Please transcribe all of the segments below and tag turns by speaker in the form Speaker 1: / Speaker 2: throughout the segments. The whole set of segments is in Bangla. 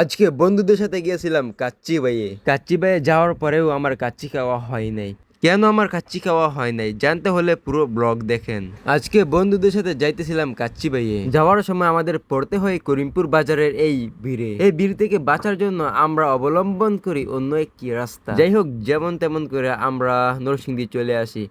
Speaker 1: আজকে বন্ধুদের সাথে গিয়েছিলাম কাচ্চি বাইয়ে যাওয়ার পরেও আমার কাচ্চি খাওয়া হয় নাই। কেন আমার কাচ্চি খাওয়া হয় নাই জানতে হলে পুরো ব্লগ দেখেন। আজকে বন্ধুদের সাথে যাইতেছিলাম কাচ্চি বাইয়ে, যাওয়ার সময় আমাদের পড়তে হয় করিমপুর বাজারের এই ভিড়ে। এই ভিড় থেকে বাঁচার জন্য আমরা অবলম্বন করি অন্য একটি রাস্তা। যাই হোক, যেমন তেমন করে আমরা নরসিংদী চলে আসি।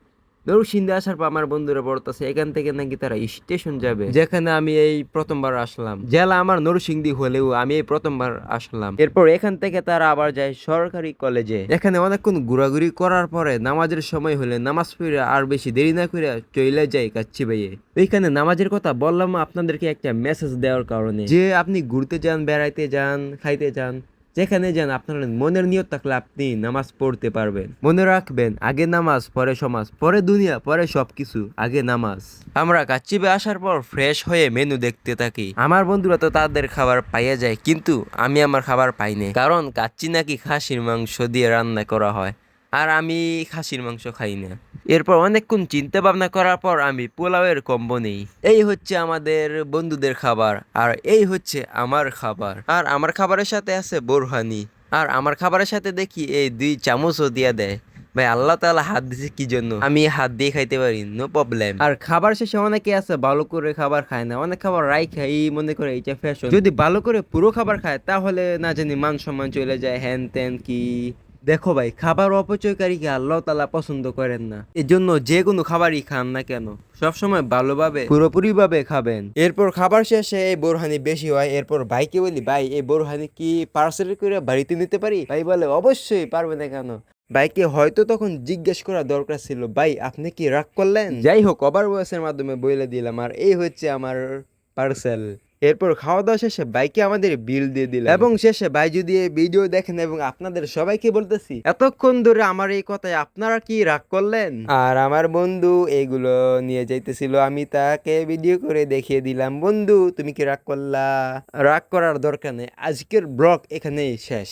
Speaker 1: নরসিংদী আসার পর আমার বন্ধুরা বলতেছে এখান থেকে নাকি তারা স্টেশন যাবে, যেখানে আমি এই প্রথমবার আসলাম। জেলা আমার নরসিংদী হলেও আমি এই প্রথমবার আসলাম। এরপর এখান থেকে তারা আবার যায় সরকারি কলেজে। এখানে অনেকক্ষণ ঘোরাঘুরি করার পরে নামাজের সময় হলে নামাজ পড়ে আর বেশি দেরি না করে চলে যায় কাচ্চি ভাইয়ে। ওইখানে নামাজের কথা বললাম আপনাদেরকে একটা মেসেজ দেওয়ার কারণে, যে আপনি ঘুরতে যান, বেড়াইতে যান, খাইতে যান, যেখানে যান আপনার মনের নিয়ত থাকলে আপনি নামাজ পড়তে পারবেন। মনে রাখবেন, আগে নামাজ পরে সমাজ, পরে দুনিয়া, পরে সবকিছু, আগে নামাজ। আমরা কাচ্চিবে আসার পর ফ্রেশ হয়ে মেনু দেখতে থাকি। আমার বন্ধুরা তো তাদের খাবার পাইয়া যায়, কিন্তু আমি আমার খাবার পাই না, কারণ কাচ্চি নাকি খাসির মাংস দিয়ে রান্না করা হয়, আর আমি খাসির মাংস খাই না। এরপর অনেকক্ষণ চিন্তা ভাবনা করার পর আমি পোলাওয়ের কম্বো নেই। এই হচ্ছে আমাদের বন্ধুদের খাবার, আর এই হচ্ছে আমার খাবার। আর আমার খাবারের সাথে আছে বোরহানি, আর আমার খাবারের সাথে দেখি এই 2 চামচও দিয়া দেয়। ভাই, আল্লাহ তাআলা হাত দিছে কি জন্য? আমি হাত দিয়ে খাইতে পারি, নো প্রবলেম। আর খাবার শেষে অনেকে আছে ভালো করে খাবার খায় না, অনেক খাবার রাই খাই মনে করে এটা ফ্যাশন। যদি ভালো করে পুরো খাবার খায় তাহলে না জানি মান সম্মান চলে যায়, হ্যান ত্যান কি। দেখো ভাই, খাবার অপচয়কারীকে আল্লাহ তাআলা পছন্দ করেন না। এর জন্য যে কোনো খাবারই খান না কেন, সবসময় ভালোভাবে পুরোপুরি ভাবে খাবেন। এরপর খাবার শেষে এই বোরহানি বেশি হয়। এরপর ভাইকে বলি, ভাই এই বোরহানি কি পার্সেল করে বাড়িতে নিতে পারি? ভাই বলে অবশ্যই, পারবে না কেন। ভাইকে হয়তো তখন জিজ্ঞেস করা দরকার ছিল, ভাই আপনি কি রাগ করলেন? যাই হোক, ওভার ভয়েসের মাধ্যমে বলে দিলাম, আর এই হচ্ছে আমার পার্সেল। এরপর খাওয়া দাওয়া শেষে ভাইকে আমাদের বিল দিয়ে দিল, এবং শেষে ভাই যদি এই ভিডিও দেখেন, এবং আপনাদের সবাইকে বলতেছি, এতক্ষণ ধরে আমার এই কথায় আপনারা কি রাগ করলেন? আর আমার বন্ধু এগুলো নিয়ে যাইতেছিল, আমি তাকে ভিডিও করে দেখিয়ে দিলাম, বন্ধু তুমি কি রাগ করলা? রাগ করার দরকার নেই, আজকের ব্লগ এখানেই শেষ।